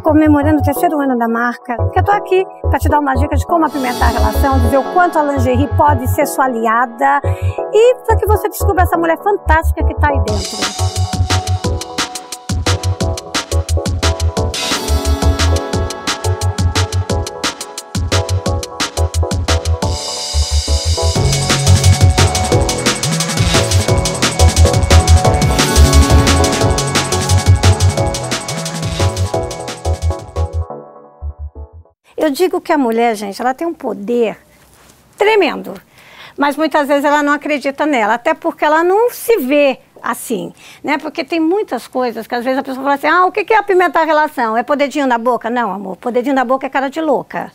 comemorando o 3º ano da marca, que eu tô aqui para te dar uma dica de como apimentar a relação, dizer o quanto a lingerie pode ser sua aliada e para que você descubra essa mulher fantástica que tá aí dentro. Eu digo que a mulher, gente, ela tem um poder tremendo, mas muitas vezes ela não acredita nela, até porque ela não se vê assim, né? Porque tem muitas coisas que às vezes a pessoa fala assim, o que é apimentar a relação? É pôr dedinho na boca? Não, amor, pôr dedinho na boca é cara de louca.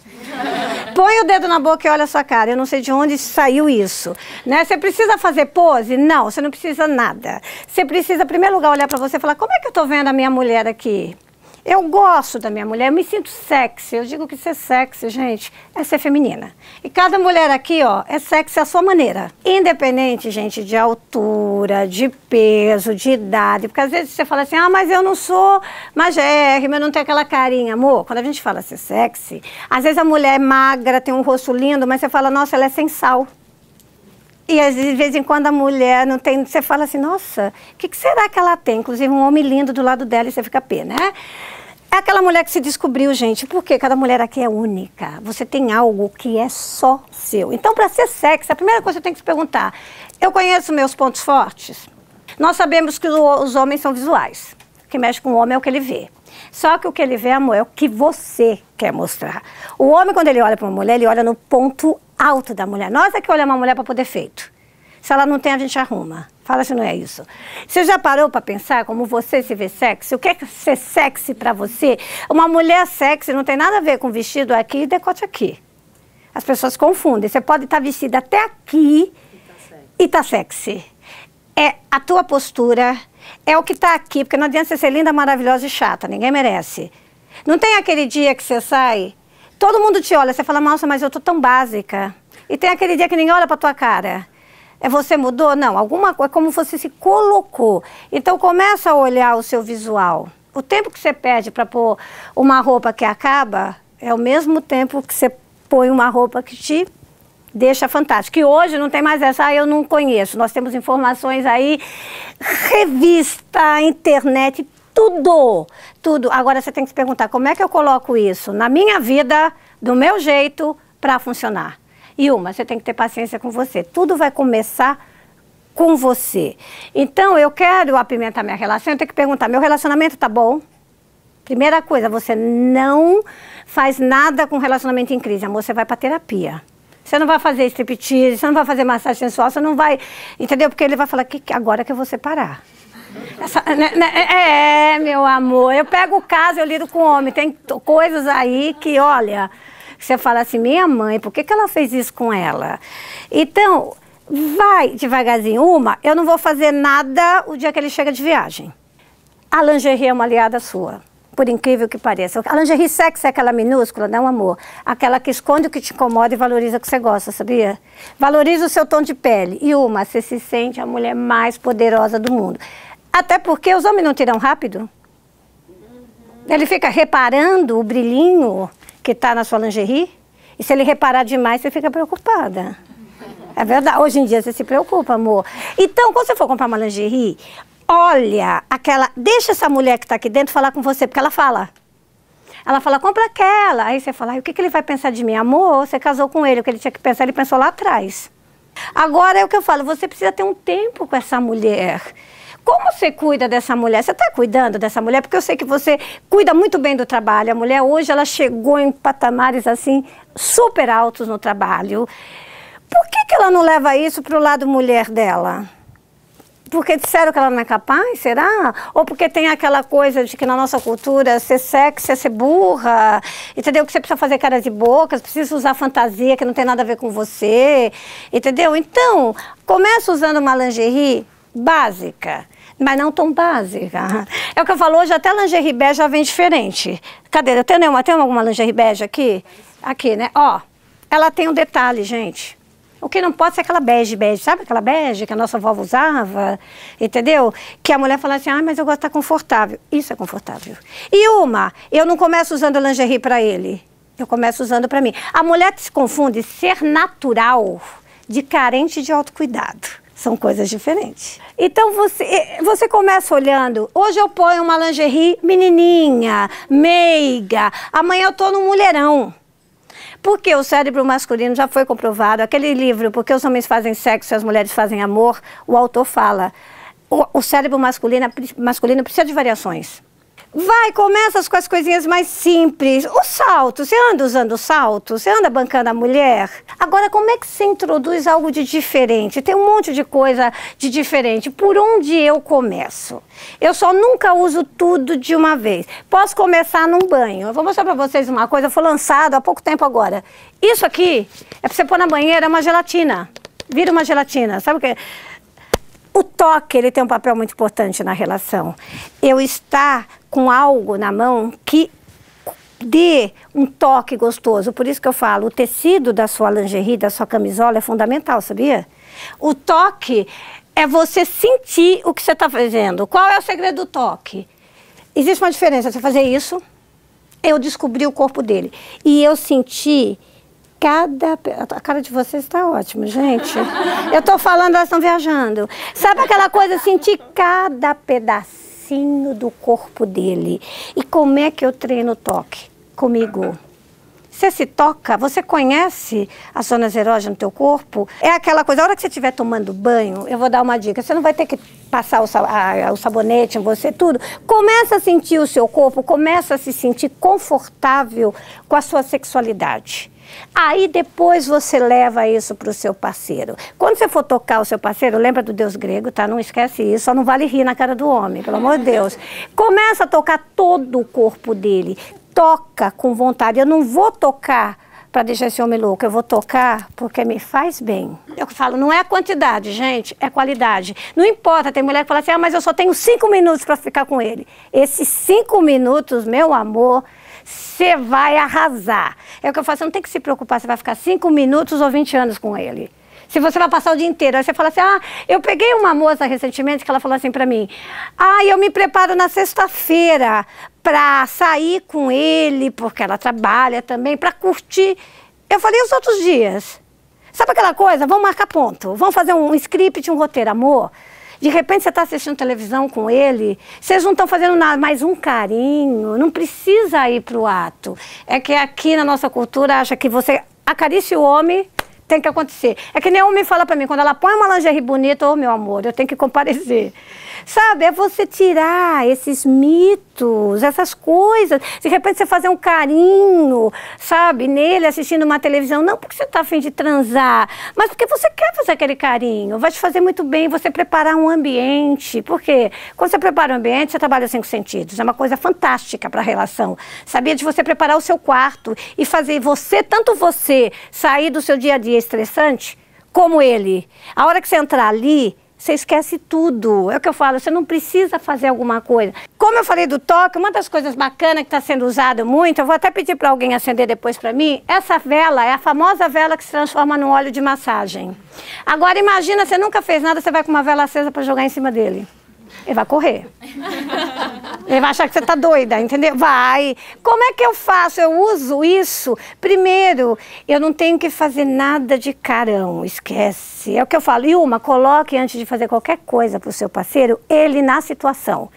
Põe o dedo na boca e olha a sua cara, eu não sei de onde saiu isso, né? Você precisa fazer pose? Não, você não precisa nada. Você precisa, em primeiro lugar, olhar pra você e falar, como é que eu tô vendo a minha mulher aqui? Eu gosto da minha mulher, eu me sinto sexy. Eu digo que ser sexy, gente, é ser feminina. E cada mulher aqui, ó, é sexy à sua maneira. Independente, gente, de altura, de peso, de idade. Porque às vezes você fala assim, mas eu não sou magérrima, eu não tenho aquela carinha. Amor, quando a gente fala ser sexy, às vezes a mulher é magra, tem um rosto lindo, mas você fala, nossa, ela é sem sal. E às vezes, de vez em quando a mulher não tem, você fala assim, nossa, o que será que ela tem? Inclusive um homem lindo do lado dela e você fica pé, né? É aquela mulher que se descobriu, gente, porque cada mulher aqui é única. Você tem algo que é só seu. Então, para ser sexy, a primeira coisa que você tem que se perguntar, eu conheço meus pontos fortes? Nós sabemos que os homens são visuais. O que mexe com o homem é o que ele vê. Só que o que ele vê, amor, é o que você quer mostrar. O homem, quando ele olha para uma mulher, ele olha no ponto alto da mulher. Nós é que olhamos uma mulher para poder feito. Se ela não tem, a gente arruma. Fala se não é isso. Você já parou para pensar como você se vê sexy? O que é ser sexy para você? Uma mulher sexy não tem nada a ver com vestido aqui e decote aqui. As pessoas confundem. Você pode estar vestida até aqui e tá sexy. É a tua postura, é o que tá aqui, porque não adianta você ser linda, maravilhosa e chata. Ninguém merece. Não tem aquele dia que você sai, todo mundo te olha, você fala, nossa, mas eu tô tão básica. E tem aquele dia que ninguém olha pra tua cara. É você mudou? Não, alguma coisa, é como você se colocou. Então começa a olhar o seu visual. O tempo que você perde para pôr uma roupa que acaba, é o mesmo tempo que você põe uma roupa que te deixa fantástica. Que hoje não tem mais essa, eu não conheço. Nós temos informações aí, revista, internet, tudo. Agora você tem que se perguntar, como é que eu coloco isso na minha vida, do meu jeito, para funcionar? E você tem que ter paciência com você. Tudo vai começar com você. Então, eu quero apimentar minha relação, eu tenho que perguntar, meu relacionamento tá bom? Primeira coisa, você não faz nada com relacionamento em crise. Amor, você vai pra terapia. Você não vai fazer striptease, você não vai fazer massagem sensual, você não vai... Entendeu? Porque ele vai falar, agora que eu vou separar. Meu amor, eu pego o caso, eu lido com o homem. Tem coisas aí que, olha... Você fala assim, minha mãe, por que ela fez isso com ela? Então, vai devagarzinho. Eu não vou fazer nada o dia que ele chega de viagem. A lingerie é uma aliada sua, por incrível que pareça. A lingerie sexy é aquela minúscula, não, amor? Aquela que esconde o que te incomoda e valoriza o que você gosta, sabia? Valoriza o seu tom de pele. E você se sente a mulher mais poderosa do mundo. Até porque os homens não tiram rápido. Ele fica reparando o brilhinho que está na sua lingerie, e se ele reparar demais, você fica preocupada. É verdade, hoje em dia você se preocupa, amor. Então, quando você for comprar uma lingerie, olha deixa essa mulher que está aqui dentro falar com você, porque ela fala. Ela fala, compra aquela. Aí você fala, o que ele vai pensar de mim? Amor, você casou com ele, o que ele tinha que pensar, ele pensou lá atrás. Agora é o que eu falo, você precisa ter um tempo com essa mulher. Como você cuida dessa mulher? Você está cuidando dessa mulher? Porque eu sei que você cuida muito bem do trabalho. A mulher hoje, ela chegou em patamares, assim, super altos no trabalho. Por que ela não leva isso para o lado mulher dela? Porque disseram que ela não é capaz, será? Ou porque tem aquela coisa de que na nossa cultura ser sexy é ser burra, entendeu? Que você precisa fazer caras e bocas, precisa usar fantasia que não tem nada a ver com você, entendeu? Então, começa usando uma lingerie básica, mas não tão básica. É o que eu falo, hoje até lingerie bege já vem diferente. Cadê? Tem alguma lingerie bege aqui? Aqui, né? Ó, ela tem um detalhe, gente. O que não pode ser aquela bege, sabe aquela bege que a nossa avó usava, entendeu? Que a mulher fala assim, mas eu gosto de estar confortável. Isso é confortável. E eu não começo usando lingerie para ele, eu começo usando para mim. A mulher se confunde ser natural de carente de autocuidado. São coisas diferentes. Então, você começa olhando. Hoje eu ponho uma lingerie menininha, meiga. Amanhã eu estou no mulherão. Porque o cérebro masculino já foi comprovado. Aquele livro, Porque os Homens Fazem Sexo e as Mulheres Fazem Amor, o autor fala. O cérebro masculino precisa de variações. Começa com as coisinhas mais simples. O salto, você anda usando salto? Você anda bancando a mulher? Agora, como é que você introduz algo de diferente? Tem um monte de coisa de diferente. Por onde eu começo? Eu só nunca uso tudo de uma vez. Posso começar num banho. Eu vou mostrar pra vocês uma coisa, foi lançado há pouco tempo agora. Isso aqui é pra você pôr na banheira, é uma gelatina. Vira uma gelatina, sabe o que? O toque, ele tem um papel muito importante na relação. Eu estar com algo na mão que dê um toque gostoso. Por isso que eu falo, o tecido da sua lingerie, da sua camisola é fundamental, sabia? O toque é você sentir o que você está fazendo. Qual é o segredo do toque? Existe uma diferença, você fazer isso, eu descobri o corpo dele. E eu senti... A cara de vocês está ótima, gente. Eu estou falando, elas estão viajando. Sabe aquela coisa, sentir cada pedacinho do corpo dele. E como é que eu treino o toque? Comigo. Você se toca, você conhece as zonas erógenas no teu corpo? É aquela coisa, a hora que você estiver tomando banho, eu vou dar uma dica, você não vai ter que passar o sabonete em você, tudo. Começa a sentir o seu corpo, começa a se sentir confortável com a sua sexualidade. Aí depois você leva isso para o seu parceiro. Quando você for tocar o seu parceiro, lembra do deus grego, tá? Não esquece isso, só não vale rir na cara do homem, pelo amor de Deus. Começa a tocar todo o corpo dele. Toca com vontade. Eu não vou tocar para deixar esse homem louco, eu vou tocar porque me faz bem. Eu falo, não é a quantidade, gente, é qualidade. Não importa, tem mulher que fala assim, mas eu só tenho 5 minutos para ficar com ele. Esses 5 minutos, meu amor, você vai arrasar. É o que eu falo, você não tem que se preocupar se vai ficar 5 minutos ou 20 anos com ele. Se você vai passar o dia inteiro, aí você fala assim, eu peguei uma moça recentemente que ela falou assim pra mim, eu me preparo na sexta-feira pra sair com ele, porque ela trabalha também, pra curtir. Eu falei, os outros dias? Sabe aquela coisa? Vamos marcar ponto, vamos fazer um script, um roteiro, amor. De repente você está assistindo televisão com ele, vocês não estão fazendo nada, mais um carinho, não precisa ir pro ato. É que aqui na nossa cultura acha que você acaricia o homem, tem que acontecer. É que nem o homem fala pra mim, quando ela põe uma lingerie bonita, meu amor, eu tenho que comparecer. Sabe, é você tirar esses mitos, essas coisas. De repente você fazer um carinho, sabe, nele assistindo uma televisão. Não porque você tá a fim de transar, mas porque você quer fazer aquele carinho. Vai te fazer muito bem você preparar um ambiente. Por quê? Quando você prepara um ambiente, você trabalha os 5 sentidos. É uma coisa fantástica para a relação. Sabia de você preparar o seu quarto e fazer tanto você sair do seu dia a dia estressante, como ele. A hora que você entrar ali, você esquece tudo. É o que eu falo, você não precisa fazer alguma coisa. Como eu falei do toque, uma das coisas bacanas que está sendo usada muito, eu vou até pedir para alguém acender depois para mim, essa vela é a famosa vela que se transforma num óleo de massagem. Agora imagina, você nunca fez nada, você vai com uma vela acesa para jogar em cima dele. Ele vai correr. Ele vai achar que você está doida, entendeu? Vai. Como é que eu faço? Eu uso isso. Primeiro, eu não tenho que fazer nada de carão, esquece. É o que eu falo. Ilma, coloque antes de fazer qualquer coisa para o seu parceiro, ele na situação.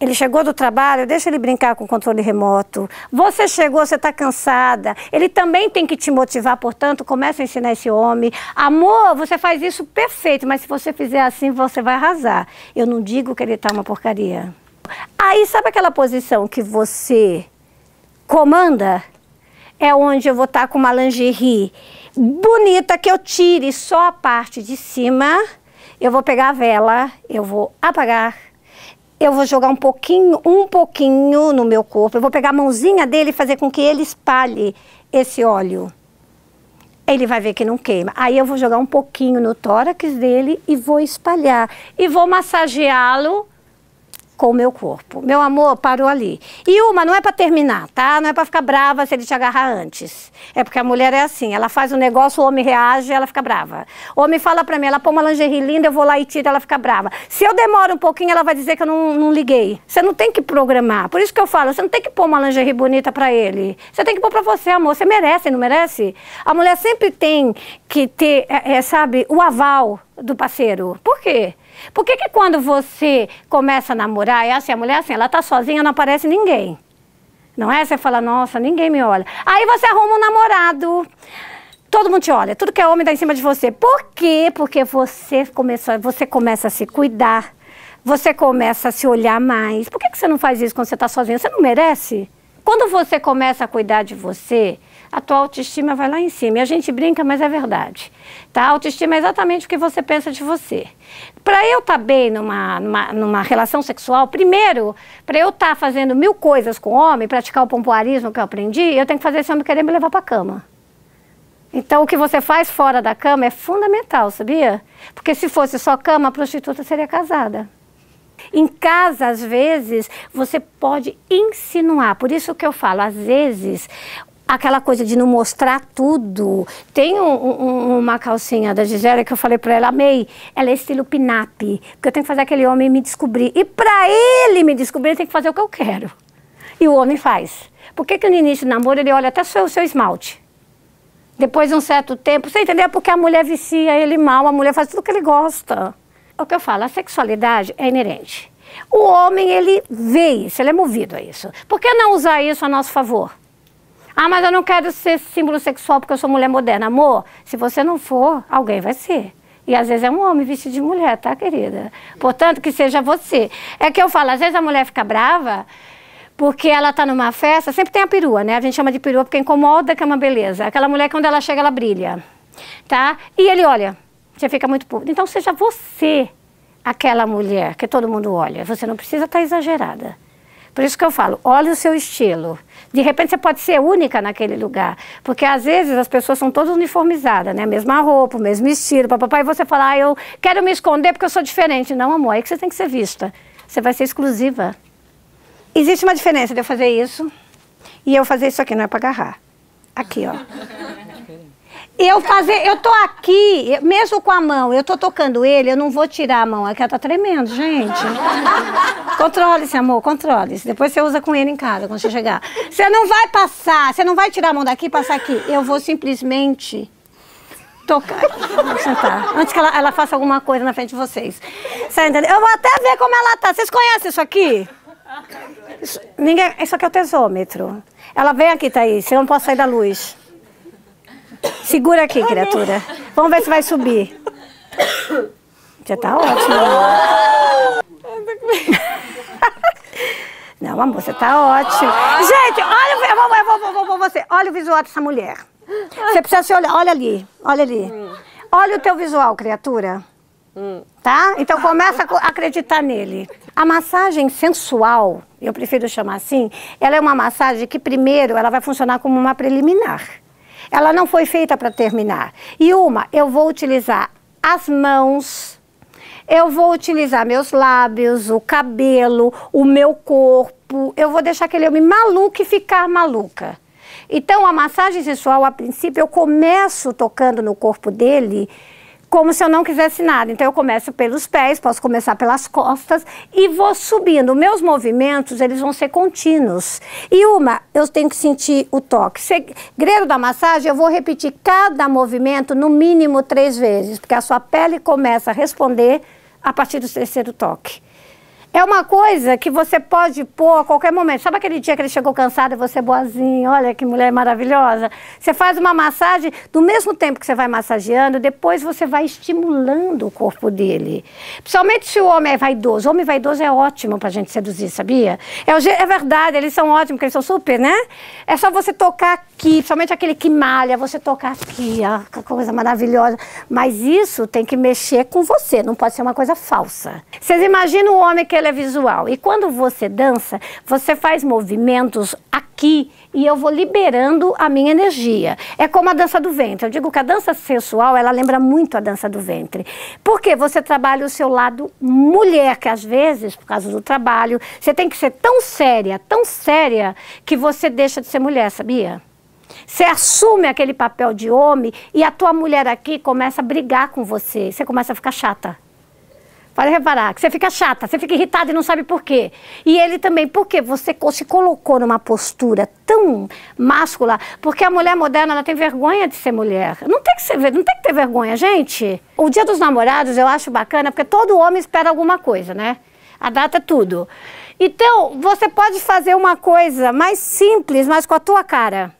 Ele chegou do trabalho, deixa ele brincar com o controle remoto. Você chegou, você está cansada. Ele também tem que te motivar, portanto, começa a ensinar esse homem. Amor, você faz isso perfeito, mas se você fizer assim, você vai arrasar. Eu não digo que ele está uma porcaria. Aí, sabe aquela posição que você comanda? É onde eu vou estar com uma lingerie bonita, que eu tire só a parte de cima. Eu vou pegar a vela, eu vou apagar. Eu vou jogar um pouquinho no meu corpo. Eu vou pegar a mãozinha dele e fazer com que ele espalhe esse óleo. Ele vai ver que não queima. Aí eu vou jogar um pouquinho no tórax dele e vou espalhar. E vou massageá-lo com o meu corpo. Meu amor, parou ali. E uma, não é para terminar, tá? Não é para ficar brava se ele te agarrar antes. É porque a mulher é assim, ela faz um negócio, o homem reage, ela fica brava. O homem fala para mim, ela põe uma lingerie linda, eu vou lá e tiro, ela fica brava. Se eu demoro um pouquinho, ela vai dizer que eu não liguei. Você não tem que programar. Por isso que eu falo, você não tem que pôr uma lingerie bonita para ele. Você tem que pôr para você, amor. Você merece, não merece? A mulher sempre tem que ter, sabe, o aval do parceiro. Por quê? Por que que quando você começa a namorar, é assim, a mulher assim, ela tá sozinha, não aparece ninguém. Não é? Você fala, nossa, ninguém me olha. Aí você arruma um namorado, todo mundo te olha, tudo que é homem dá em cima de você. Por quê? Porque você começa a se cuidar, você começa a se olhar mais. Por que que você não faz isso quando você tá sozinha? Você não merece? Quando você começa a cuidar de você, a tua autoestima vai lá em cima. E a gente brinca, mas é verdade. Tá? A autoestima é exatamente o que você pensa de você. Para eu estar bem numa relação sexual, primeiro, para eu estar fazendo 1000 coisas com o homem, praticar o pompoarismo que eu aprendi, eu tenho que fazer esse homem querer me levar para a cama. Então, o que você faz fora da cama é fundamental, sabia? Porque se fosse só cama, a prostituta seria casada. Em casa, às vezes, você pode insinuar. Por isso que eu falo, às vezes, aquela coisa de não mostrar tudo. Tem uma calcinha da Gisele que eu falei pra ela, amei, ela é estilo pin-up, porque eu tenho que fazer aquele homem me descobrir. E pra ele me descobrir, ele tem que fazer o que eu quero. E o homem faz. Por que que no início do namoro ele olha até o seu esmalte? Depois de um certo tempo, você entendeu? Porque a mulher vicia ele mal, a mulher faz tudo que ele gosta. É o que eu falo, a sexualidade é inerente. O homem, ele vê isso, ele é movido a isso. Por que não usar isso a nosso favor? Ah, mas eu não quero ser símbolo sexual porque eu sou mulher moderna. Amor, se você não for, alguém vai ser. E às vezes é um homem vestido de mulher, tá, querida? Portanto, que seja você. É que eu falo, às vezes a mulher fica brava porque ela tá numa festa, sempre tem a perua, né? A gente chama de perua porque incomoda, que é uma beleza. Aquela mulher, quando ela chega, ela brilha, tá? E ele olha, você fica muito público. Então, seja você aquela mulher que todo mundo olha. Você não precisa estar exagerada. Por isso que eu falo, olhe o seu estilo. De repente você pode ser única naquele lugar. Porque às vezes as pessoas são todas uniformizadas, né? Mesma roupa, o mesmo estilo, papapá. E você fala, ah, eu quero me esconder porque eu sou diferente. Não, amor, é que você tem que ser vista. Você vai ser exclusiva. Existe uma diferença de eu fazer isso e eu fazer isso aqui, não é para agarrar. Aqui, ó. Eu tô aqui, mesmo com a mão, eu tô tocando ele, eu não vou tirar a mão, aqui ela tá tremendo, gente. Controle-se, amor, controle-se. Depois você usa com ele em casa, quando você chegar. Você não vai passar, você não vai tirar a mão daqui e passar aqui. Eu vou simplesmente tocar. Vou sentar, antes que ela faça alguma coisa na frente de vocês. Você entendeu? Eu vou até ver como ela tá. Vocês conhecem isso aqui? Isso aqui é o tesômetro. Ela vem aqui, Thaís, eu não posso sair da luz. Segura aqui, criatura. Vamos ver se vai subir. Já tá ótimo. Não, amor, você tá ótimo. Gente, olha o visual dessa mulher. Você precisa se olhar, olha ali, olha ali. Olha o teu visual, criatura. Tá? Então começa a acreditar nele. A massagem sensual, eu prefiro chamar assim, ela é uma massagem que primeiro ela vai funcionar como uma preliminar. Ela não foi feita para terminar. E eu vou utilizar as mãos, eu vou utilizar meus lábios, o cabelo, o meu corpo. Eu vou deixar aquele homem maluco e ficar maluca. Então a massagem sensual, a princípio, eu começo tocando no corpo dele como se eu não quisesse nada. Então eu começo pelos pés, posso começar pelas costas e vou subindo. Meus movimentos, eles vão ser contínuos. E eu tenho que sentir o toque. Segredo da massagem, eu vou repetir cada movimento no mínimo 3 vezes, porque a sua pele começa a responder a partir do 3º toque. É uma coisa que você pode pôr a qualquer momento. Sabe aquele dia que ele chegou cansado e você boazinha? Olha que mulher maravilhosa. Você faz uma massagem, do mesmo tempo que você vai massageando, depois você vai estimulando o corpo dele. Principalmente se o homem é vaidoso. O homem vaidoso é ótimo pra gente seduzir, sabia? É verdade, eles são ótimos, porque eles são super, né? É só você tocar aqui, principalmente aquele que malha, você tocar aqui, ó, que coisa maravilhosa. Mas isso tem que mexer com você, não pode ser uma coisa falsa. Vocês imaginam o homem que ele é visual. E quando você dança, você faz movimentos aqui aqui e eu vou liberando a minha energia. É como a dança do ventre. Eu digo que a dança sensual, ela lembra muito a dança do ventre. Porque você trabalha o seu lado mulher, que às vezes, por causa do trabalho, você tem que ser tão séria, que você deixa de ser mulher, sabia? Você assume aquele papel de homem e a tua mulher aqui começa a brigar com você. Você começa a ficar chata. Pode reparar, que você fica chata, você fica irritada e não sabe por quê. E ele também, porque você se colocou numa postura tão máscula, porque a mulher moderna, ela tem vergonha de ser mulher. Não tem que ter vergonha, gente. O Dia dos Namorados eu acho bacana, porque todo homem espera alguma coisa, né? A data é tudo. Então, você pode fazer uma coisa mais simples, mas com a tua cara.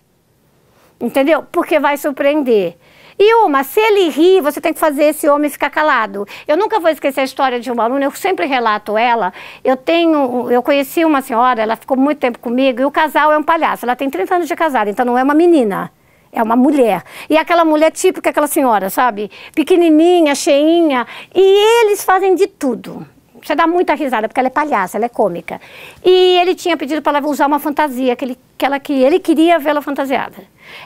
Entendeu? Porque vai surpreender. E se ele rir, você tem que fazer esse homem ficar calado. Eu nunca vou esquecer a história de uma aluna, eu sempre relato ela. Eu conheci uma senhora, ela ficou muito tempo comigo, e o casal é um palhaço. Ela tem 30 anos de casada, então não é uma menina, é uma mulher. E aquela mulher típica, aquela senhora, sabe? Pequenininha, cheinha, e eles fazem de tudo. Você dá muita risada, porque ela é palhaça, ela é cômica. E ele tinha pedido para ela usar uma fantasia, que ele queria vê-la fantasiada.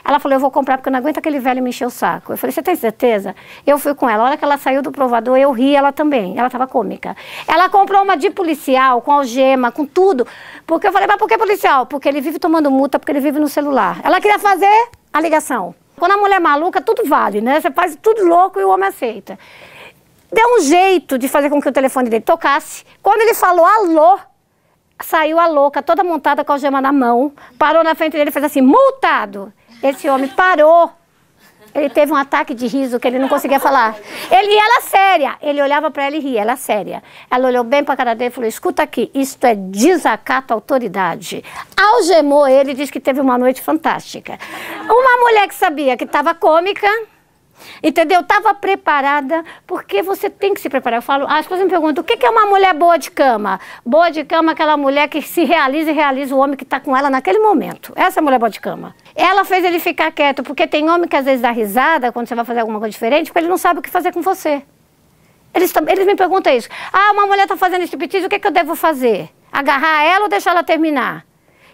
Ela falou, eu vou comprar porque eu não aguento aquele velho me encher o saco. Eu falei, você tem certeza? Eu fui com ela. A hora que ela saiu do provador, eu ri, ela também. Ela estava cômica. Ela comprou uma de policial, com algema, com tudo. Porque eu falei, mas por que policial? Porque ele vive tomando multa, porque ele vive no celular. Ela queria fazer a ligação. Quando a mulher é maluca, tudo vale, né? Você faz tudo louco e o homem aceita. Deu um jeito de fazer com que o telefone dele tocasse. Quando ele falou alô, saiu a louca, toda montada com a algema na mão, parou na frente dele e fez assim, multado. Esse homem parou. Ele teve um ataque de riso que ele não conseguia falar. Ela séria. Ele olhava para ela e ria, ela séria. Ela olhou bem para a cara dele e falou, escuta aqui, isto é desacato à autoridade. Algemou ele e disse que teve uma noite fantástica. Uma mulher que sabia que estava cômica, entendeu? Estava preparada, porque você tem que se preparar. Eu falo, as pessoas me perguntam, o que é uma mulher boa de cama? Boa de cama é aquela mulher que se realiza e realiza o homem que está com ela naquele momento. Essa é a mulher boa de cama. Ela fez ele ficar quieto, porque tem homem que às vezes dá risada quando você vai fazer alguma coisa diferente, porque ele não sabe o que fazer com você. Eles me perguntam isso. Ah, uma mulher está fazendo striptease, o que eu devo fazer? Agarrar ela ou deixar ela terminar?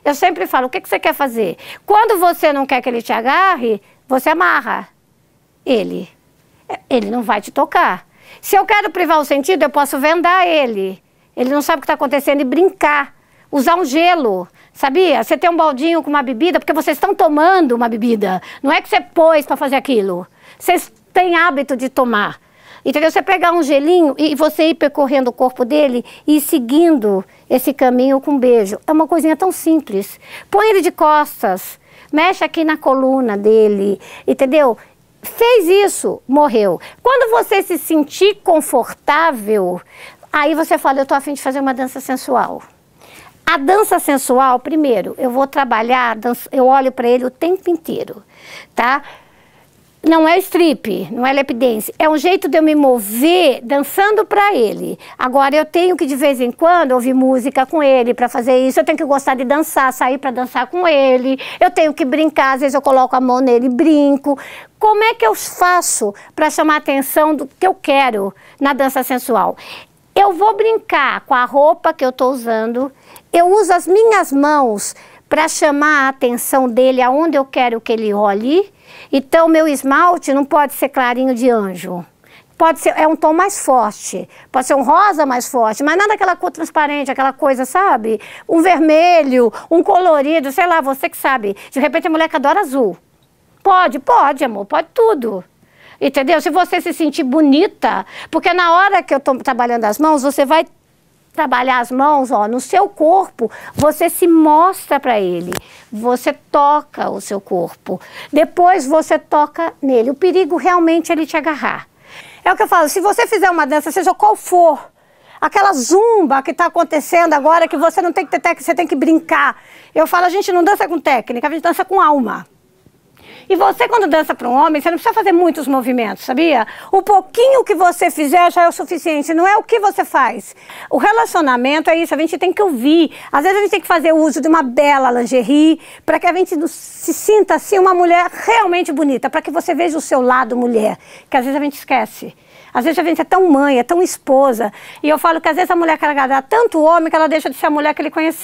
Eu sempre falo, o que você quer fazer? Quando você não quer que ele te agarre, você amarra ele não vai te tocar. Se eu quero privar o sentido, eu posso vendar ele. Ele não sabe o que está acontecendo e brincar. Usar um gelo, sabia? Você tem um baldinho com uma bebida, porque vocês estão tomando uma bebida. Não é que você pôs para fazer aquilo. Vocês têm hábito de tomar. Entendeu? Você pegar um gelinho e você ir percorrendo o corpo dele e ir seguindo esse caminho com um beijo. É uma coisinha tão simples. Põe ele de costas, mexe aqui na coluna dele, entendeu? Fez isso, morreu. Quando você se sentir confortável, aí você fala, eu tô a fim de fazer uma dança sensual. A dança sensual, primeiro, eu vou trabalhar, eu olho para ele o tempo inteiro, tá? Não é strip, não é lap dance, é um jeito de eu me mover dançando para ele. Agora eu tenho que de vez em quando ouvir música com ele para fazer isso, eu tenho que gostar de dançar, sair para dançar com ele, eu tenho que brincar, às vezes eu coloco a mão nele e brinco. Como é que eu faço para chamar a atenção do que eu quero na dança sensual? Eu vou brincar com a roupa que eu estou usando, eu uso as minhas mãos para chamar a atenção dele aonde eu quero que ele olhe. Então, meu esmalte não pode ser clarinho de anjo. Pode ser, é um tom mais forte. Pode ser um rosa mais forte, mas nada aquela cor transparente, aquela coisa, sabe? Um vermelho, um colorido, sei lá, você que sabe. De repente, a mulher que adora azul. Pode, amor, pode tudo. Entendeu? Se você se sentir bonita, porque na hora que eu estou trabalhando as mãos, você vai trabalhar as mãos, ó, no seu corpo, você se mostra para ele, você toca o seu corpo, depois você toca nele. O perigo realmente é ele te agarrar. É o que eu falo, se você fizer uma dança, seja qual for, aquela zumba que está acontecendo agora, que você não tem que ter técnica, você tem que brincar. Eu falo, a gente não dança com técnica, a gente dança com alma. E você, quando dança para um homem, você não precisa fazer muitos movimentos, sabia? O pouquinho que você fizer já é o suficiente, não é o que você faz. O relacionamento é isso, a gente tem que ouvir. Às vezes a gente tem que fazer uso de uma bela lingerie para que a gente se sinta assim uma mulher realmente bonita, para que você veja o seu lado mulher, que às vezes a gente esquece. Às vezes a gente é tão mãe, é tão esposa. E eu falo que às vezes a mulher quer agradar tanto o homem que ela deixa de ser a mulher que ele conheceu.